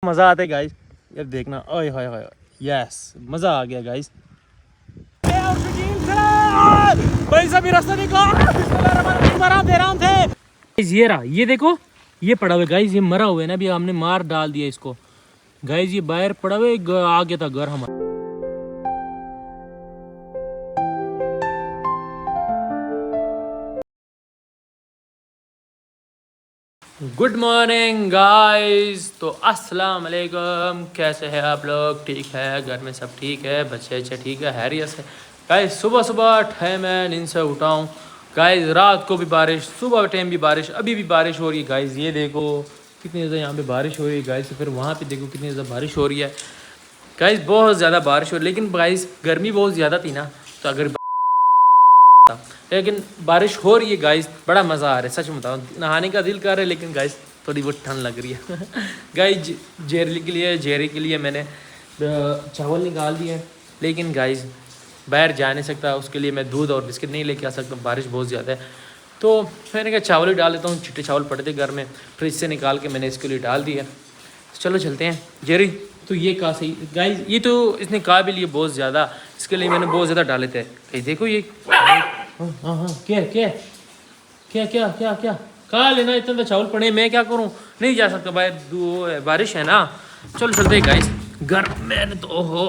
मज़ा आता है गाइस, यार देखना। ओए होए होए, यस मज़ा आ गया गाइस। भाई सभी रास्ता निकाल। ये रहा, ये देखो, ये पड़ा हुआ गाइस, ये मरा हुआ है ना, अभी हमने मार डाल दिया इसको गाइस। ये बाहर पड़ा हुआ आ गया था घर हमारा। Good morning guys. तो अस्सलाम वालेकुम, कैसे हैं आप लोग? ठीक है, घर में सब ठीक है, बच्चे अच्छे ठीक है, हैरियत है गाइस। सुबह सुबह है मैं नींद से उठा हूँ गाइस। रात को भी बारिश, सुबह टाइम भी बारिश, अभी भी बारिश हो रही है गाइस। ये देखो कितनी ज़्यादा यहाँ पे बारिश हो रही है गाइस। फिर वहाँ पे देखो कितनी ज़्यादा बारिश हो रही है गाइस, बहुत ज़्यादा बारिश हो रही है। लेकिन गाइस गर्मी बहुत ज़्यादा थी ना, तो अगर लेकिन बारिश हो रही है गाइस, बड़ा मज़ा आ रहा है। सच में बताऊँ, नहाने का दिल कर रहा है, लेकिन गाइस थोड़ी बहुत ठंड लग रही है गाइस। जेरी के लिए मैंने चावल निकाल दिए हैं, लेकिन गाइस बाहर जा नहीं सकता, उसके लिए मैं दूध और बिस्किट नहीं लेके आ सकता, बारिश बहुत ज़्यादा है। तो मैंने कहा चावल ही डाल देता हूँ, चिट्टे चावल पड़े थे घर में, फ्रिज से निकाल के मैंने इसके लिए डाल दिया। चलो चलते हैं। जेरी तो ये कहा सही गाइस, ये तो इसने कहा भी लिए बहुत ज़्यादा, इसके लिए मैंने बहुत ज़्यादा डाले थे। ये देखो ये हाँ हाँ, क्या क्या क्या क्या क्या क्या कहा लेना, इतना तो चावल पड़े, मैं क्या करूं? नहीं जा सकता भाई, बारिश है ना। चलो चलते हैं गाइस घर। मैंने तो ओहो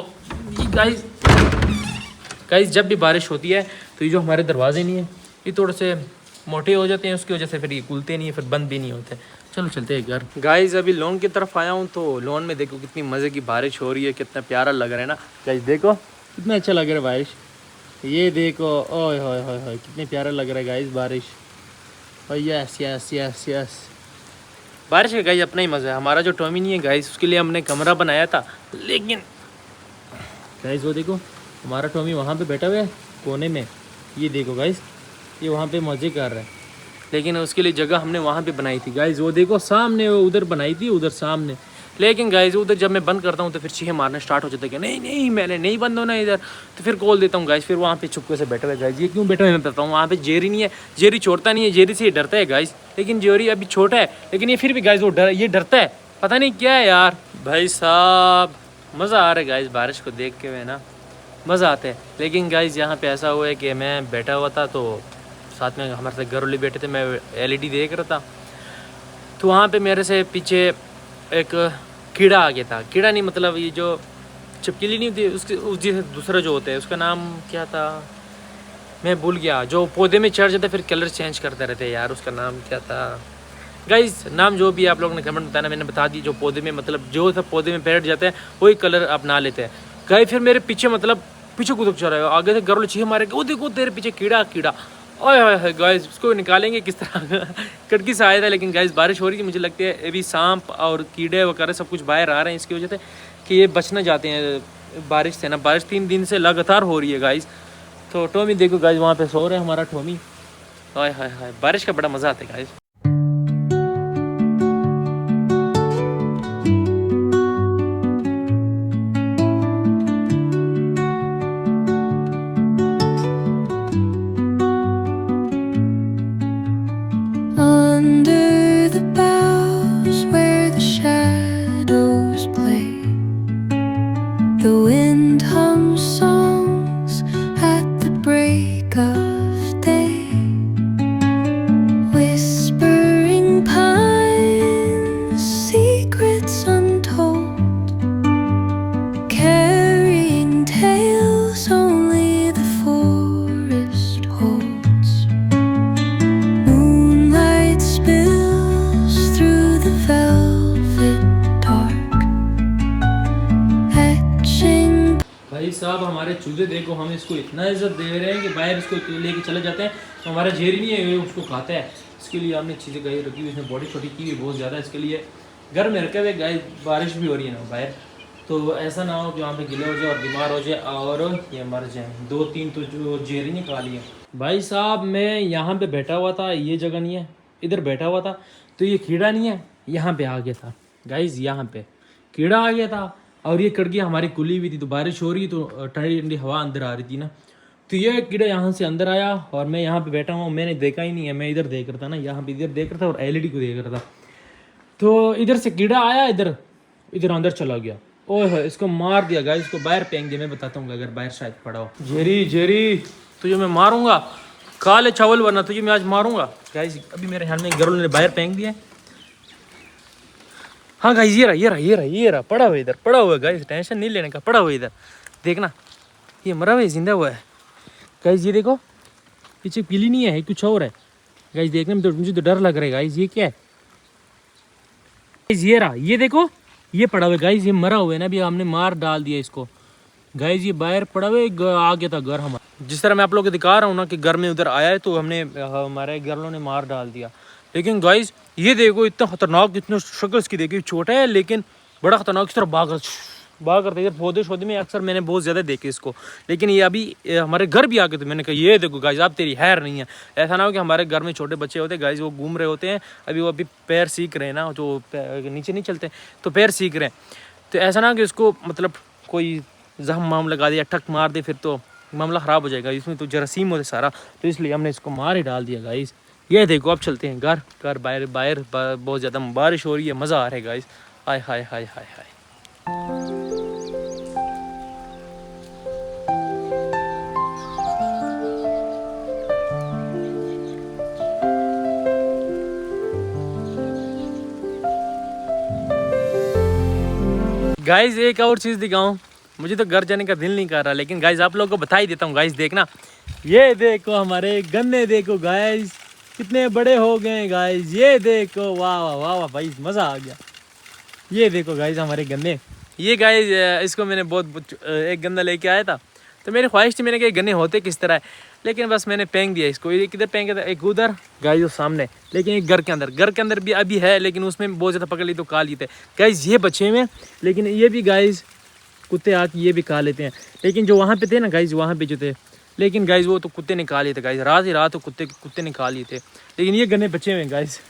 गाइस, गाइस जब भी बारिश होती है तो ये जो हमारे दरवाजे नहीं है, ये थोड़े से मोटे हो जाते हैं, उसकी वजह से फिर ये खुलते नहीं है, फिर बंद भी नहीं होते। चलो चलते हैं घर गाइस। अभी लॉन की तरफ आया हूँ, तो लॉन में देखो कितनी मज़े की बारिश हो रही है, कितना प्यारा लग रहा है ना गाइस। देखो कितना अच्छा लग रहा है बारिश, ये देखो। ओए होए होए होए, कितने प्यारा लग रहा है गाइस बारिश। और यस यस यस यस, बारिश का गाइस अपना ही मज़ा है। हमारा जो टॉमी नहीं है गाइस, उसके लिए हमने कमरा बनाया था, लेकिन गाइस वो देखो हमारा टॉमी वहाँ पे बैठा हुआ है कोने में। ये देखो गाइस, ये वहाँ पे मज़े कर रहा है, लेकिन उसके लिए जगह हमने वहाँ पे बनाई थी गाइस। वो देखो सामने, वो उधर बनाई थी, उधर सामने। लेकिन गाइस उधर जब मैं बंद करता हूँ तो फिर चीखें मारना स्टार्ट हो जाता है कि नहीं नहीं मैंने नहीं बंद होना इधर, तो फिर कॉल देता हूँ गाइस। फिर वहाँ पे चुपके से बैठा हुआ है गाइस। ये क्यों बैठा हुआ मैं बताता हूँ, वहाँ पे जेरी नहीं है, जेरी छोड़ता नहीं है, जेरी से ये डरता है गाइस। लेकिन जेरी अभी छोटा है, लेकिन ये फिर भी गाइस वो ये डरता है, पता नहीं क्या है यार। भाई साहब मज़ा आ रहा है गाइस, बारिश को देख के हुए ना मज़ा आता है। लेकिन गाइस यहाँ पे ऐसा हुआ है कि मैं बैठा हुआ था, तो साथ में हमारे साथ घर वाले बैठे थे, मैं LED देख रहा था, तो वहाँ पे मेरे से पीछे एक कीड़ा आ गया था। कीड़ा नहीं मतलब ये जो छिपकली नहीं होती उसके, उस जैसे दूसरा जो होता है, उसका नाम क्या था मैं भूल गया, जो पौधे में चढ़ जाता है फिर कलर चेंज करते रहते हैं यार, उसका नाम क्या था गाइस? नाम जो भी आप लोगों ने कमेंट बताना, मैंने बता दी। जो पौधे में मतलब जो सब पौधे में बैठ जाते हैं वही कलर अपना लेते हैं गाइस। फिर मेरे पीछे मतलब पीछे कूद चल रहा है, आगे से घर वाले चीखे मारे, वो देखो तेरे पीछे कीड़ा कीड़ा। ओए गाइस उसको निकालेंगे किस तरह कटकी से आया था। लेकिन गाइस बारिश हो रही थी, मुझे लगता है अभी सांप और कीड़े वगैरह सब कुछ बाहर आ रहे हैं, इसकी वजह से कि ये बच न जाते हैं बारिश से ना। बारिश 3 दिन से लगातार हो रही है गाइस। तो टॉमी देखो गाइस वहाँ पे सो रहे हैं हमारा टॉमी। हाय हाय हाय, बारिश का बड़ा मज़ा आता है guys. Under the boughs where the shadows play, the wind hums songs at the break of day, whispering pines, secrets untold, carrying tales only the forest holds. Moonlight spills through the velvet dark, etching. भाई साहब हमारे चूजे देखो, हम इसको इतना इज्जत दे रहे हैं कि बाहर इसको लेके चले जाते हैं, तो हमारा जेरी नहीं है ये उसको खाता है। इसके लिए हमने चीज़ें गाय रखी हुई, इसने बॉडी छोटी की हुई बहुत ज़्यादा, इसके लिए घर में रखे हुए गाय। बारिश भी हो रही है ना बाहर, तो ऐसा ना हो कि वहाँ पे गिले हो जाए और बीमार हो जाए और ये मर जाए। 2-3 तो जो जेरी निकाली है भाई साहब। मैं यहाँ पे बैठा हुआ था, ये जगह नहीं है, इधर बैठा हुआ था, तो ये कीड़ा नहीं है, यहाँ पे आ गया था गाइज। यहाँ पे कीड़ा आ गया था और ये कड़की हमारी खुली हुई थी, तो बारिश हो रही तो ठंडी ठंडी हवा अंदर आ रही थी ना, तो ये कीड़ा यहाँ से अंदर आया और मैं यहाँ पे बैठा हूँ, मैंने देखा ही नहीं है। मैं इधर देख रहा था ना, यहाँ पे इधर देख रहा था और LED को देख रहा था, तो इधर से कीड़ा आया इधर इधर अंदर चला गया। ओए होए, इसको मार दिया गाइस, इसको बाहर फेंक दिया। मैं बताता हूँ अगर बाहर शायद पड़ा हो। जेरी जेरी तुझे मैं मारूंगा, काले चावल वरना तुझे मैं आज मारूंगा। गाइस अभी मेरे ख्याल में गर्ल ने बाहर फेंक दिया। हाँ गाइस ये रहा ये रहा ये रहा ये रहा, पड़ा हुआ इधर, पड़ा हुआ है गाइस, टेंशन नहीं लेने का, पड़ा हुआ इधर। देखना ये मरा हुआ है, जिंदा हुआ है गाइस। ये देखो पीछे पीली नहीं है, कुछ और है गाइस। देखने में तो मुझे तो डर लग रहा है गाइस। ये क्या है गाइस? ये रहा, ये देखो ये पड़ा हुआ है गाइस, ये मरा हुआ है ना। अभी हमने मार डाल दिया इसको गाइस। ये बाहर पड़ा हुआ है, आ गया था घर हमारा। जिस तरह मैं आप लोगों को दिखा रहा हूँ ना कि घर में उधर आया है, तो हमने हमारे घरों ने मार डाल दिया। लेकिन गाइस ये देखो इतना खतरनाक, इतना शक्ल इसकी देखिए, छोटा है लेकिन बड़ा खतरनाक। इस तरह भाग करते इधर पौधे शौधे में अक्सर मैंने बहुत ज़्यादा देखे इसको। लेकिन ये अभी हमारे घर भी आ गए थे। मैंने कहा ये देखो गाइस, अब तेरी हैर नहीं है। ऐसा ना हो कि हमारे घर में छोटे बच्चे होते गाइस, वो घूम रहे होते हैं अभी, वो अभी पैर सीख रहे हैं ना, जो नीचे नहीं चलते तो पैर सीख रहे हैं। तो ऐसा ना कि उसको मतलब कोई जख्म माम लगा दिया, ठक मार दे, फिर तो मामला ख़राब हो जाएगा। इसमें तो जरासीम होते सारा, तो इसलिए हमने इसको मार ही डाल दिया गाइस। ये देखो अब चलते हैं घर। घर बाहर बाहर बहुत ज़्यादा बारिश हो रही है, मज़ा आ रहा है गाइस। हाय हाय हाय हाय हाय। गाइस एक और चीज़ दिखाऊं, मुझे तो घर जाने का दिल नहीं कर रहा, लेकिन गाइस आप लोगों को बता ही देता हूँ। गाइस देखना, ये देखो हमारे गन्ने, देखो गाइस कितने बड़े हो गए गाइस। ये देखो, वाह वाह वाह वाह भाई, मज़ा आ गया। ये देखो गाइस हमारे गन्ने। ये गाइस इसको मैंने बहुत एक गन्ना लेके आया था, तो मेरी ख्वाहिश थी, मैंने कहा गन्ने होते किस तरह है, लेकिन बस मैंने फेंक दिया इसको। ये किधर फेंका था? एक उधर गाइस, जो सामने, लेकिन एक घर के अंदर भी अभी है, लेकिन उसमें बहुत ज़्यादा पकड़ ली तो खा लिए थे गाइस। ये बचे हुए, लेकिन ये भी गाइस कुत्ते आके ये भी खा लेते हैं। लेकिन जो वहाँ पे थे ना गाइस, वहाँ पे जो थे, लेकिन गाइस वो तो कुत्ते ने खा लिए थे गाइस। रात ही रात तो कुत्ते ने खा लिए थे, लेकिन ये गन्ने बचे हुए हैं गाइस।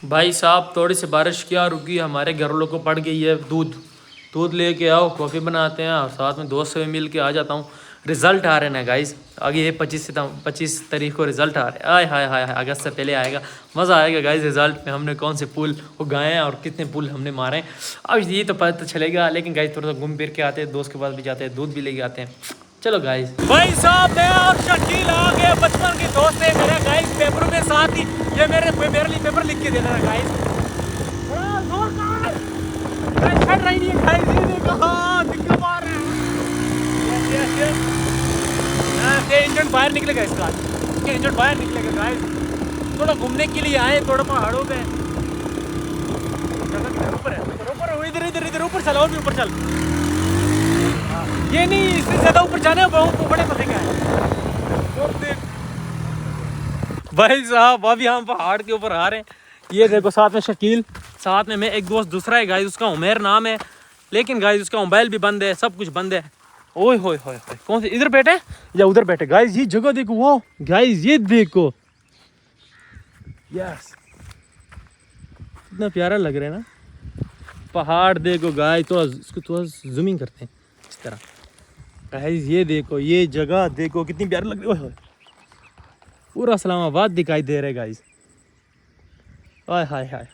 भाई साहब थोड़ी सी बारिश क्या रुकी, हमारे घर वालों को पड़ गई है दूध लेके आओ, कॉफ़ी बनाते हैं, और साथ में दोस्त से मिल के आ जाता हूँ। रिज़ल्ट आ रहे हैं गाइस, आगे ये 25 तारीख को रिज़ल्ट आ रहे हैं। आय हाय हाय, अगस्त से पहले आएगा, मज़ा आएगा गाइस। रिज़ल्ट में हमने कौन से पुल उगाए हैं और कितने पुल हमने मारे हैं, अब ये तो पता चलेगा। लेकिन गाइस थोड़ा सा घूम फिर के आते हैं, दोस्त के पास भी जाते हैं, दूध भी लेके आते हैं। चलो गाइस, भाई साहब मैं और शकील आ गए, बचपन के दोस्त है मेरा गाइस। पेपर में साथ ही ये मेरे लिए पेपर लिख के देना गाइस। बड़ा जोर का गाइस, छड़ रही नहीं है गाइस। ये देखो, हां दिक्कत मार रहे हैं। यस ये इंजन बाहर निकलेगा इसका, ये इंजन बाहर निकलेगा गाइस। थोड़ा घूमने के लिए आए, थोड़ा पहाड़ों पे ऊपर है, ऊपर इधर ऊपर चल, और भी ऊपर चल। ये नहीं, इससे ज्यादा ऊपर जाने बहुत बड़े मजे का है भाई साहब। अभी हम पहाड़ के ऊपर आ रहे हैं। ये देखो साथ में शकील, साथ में मैं, एक दोस्त दूसरा है गाइस, उसका उमेर नाम है, लेकिन गाइस उसका मोबाइल भी बंद है, सब कुछ बंद है। ओए होए होए, कौन से इधर बैठे या उधर बैठे गाइस? ये जगह देखो, वो गाइस ये देखो, यस कितना प्यारा लग रहा है ना पहाड़। देखो गाइस, तो इसको थोड़ा जूमिंग करते हैं इस तरह गाइस। ये देखो, ये जगह देखो कितनी प्यारी लग रही है। पूरा इस्लामाबाद दिखाई दे रहा है गाइस। हाय हाय हाय,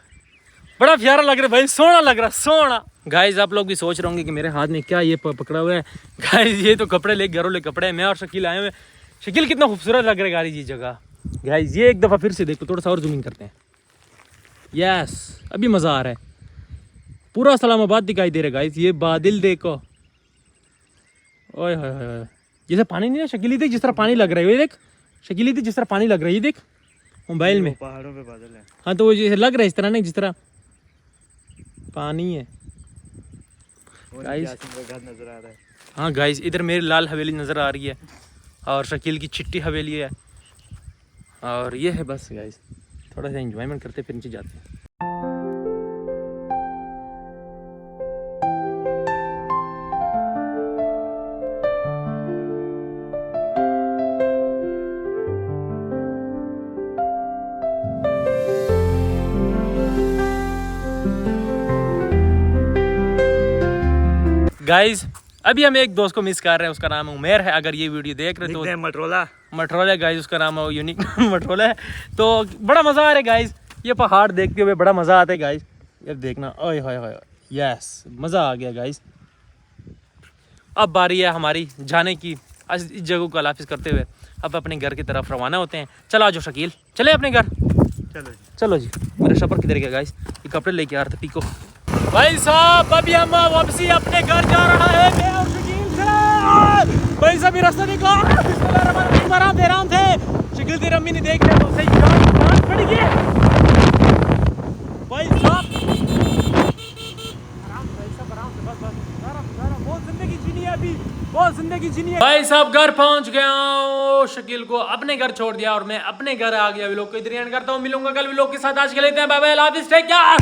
बड़ा प्यारा लग रहा है भाई, सोना लग रहा है, सोना। गाइस आप लोग भी सोच रहे होंगे कि मेरे हाथ में क्या ये पकड़ा हुआ है। गाइस ये तो कपड़े ले, घरों ले कपड़े हैं। मैं और शकील आए हुए। शकील कितना खूबसूरत लग रहा है गाइस ये जगह। गाइस ये एक दफ़ा फिर से देखो, थोड़ा सा और जूमिंग करते हैं। यस अभी मज़ा आ रहा है, पूरा इस्लामाबाद दिखाई दे रहा है गाइस। ये बादल देखो, ओए होए होए, जैसे पानी नहीं है शकीली, देख जिस तरह पानी लग रहा है। ये देख शकीली, देख जिस तरह पानी लग रहा है। ये देख मोबाइल में पहाड़ों पे बादल है। हाँ तो वो जैसे लग रहा है इस तरह नहीं, जिस तरह पानी है गाइस। घर नजर आ रहा है। हाँ गाइस, इधर मेरी लाल हवेली नज़र आ रही है और शकील की चिट्टी हवेली है। और ये है बस गाइस, थोड़ा सा एंजॉयमेंट करते फिर नीचे जाते हैं। गाइस अभी हम एक दोस्त को मिस कर रहे हैं, उसका नाम उमेर है। अगर ये वीडियो देख रहे तो मटरोला मटरोला गाइस, उसका नाम है यूनिक मटरोला है। तो बड़ा मज़ा आ रहा है गाइस, ये पहाड़ देखते हुए बड़ा मज़ा आता है गाइस। यार देखना, ओए होए होए, यस मज़ा आ गया गाइस। अब बारी है हमारी जाने की। आज इस जगह को अलाफिज करते हुए अब अपने घर की तरफ रवाना होते हैं। चलो आज शकील, चले अपने घर। चलो जी। चलो जी। मेरा शपर किधर गया गाइस? ये कपड़े लेके आ रहे थे पीको। भाई साहब अभी हम वापसी अपने घर जा रहा है, मैं और शकील से। भाई साहब ये रास्ता निकला, आराम दे आराम थे। शकील तेरी अम्मी ने देख लिया तो सही जान पड़ गई। भाई साहब आराम से, बस आराम, बहुत जिंदगी जीनी है अभी, बहुत जिंदगी जीनी है। भाई साहब घर पहुंच गया हूँ, शकील को अपने घर छोड़ दिया और मैं अपने घर आ गया। व्लॉग को इधर एंड करता हूँ, मिलूंगा कल व्लॉग के साथ। आज के लेते हैं बाय बाय, हाफिज़, टेक केयर।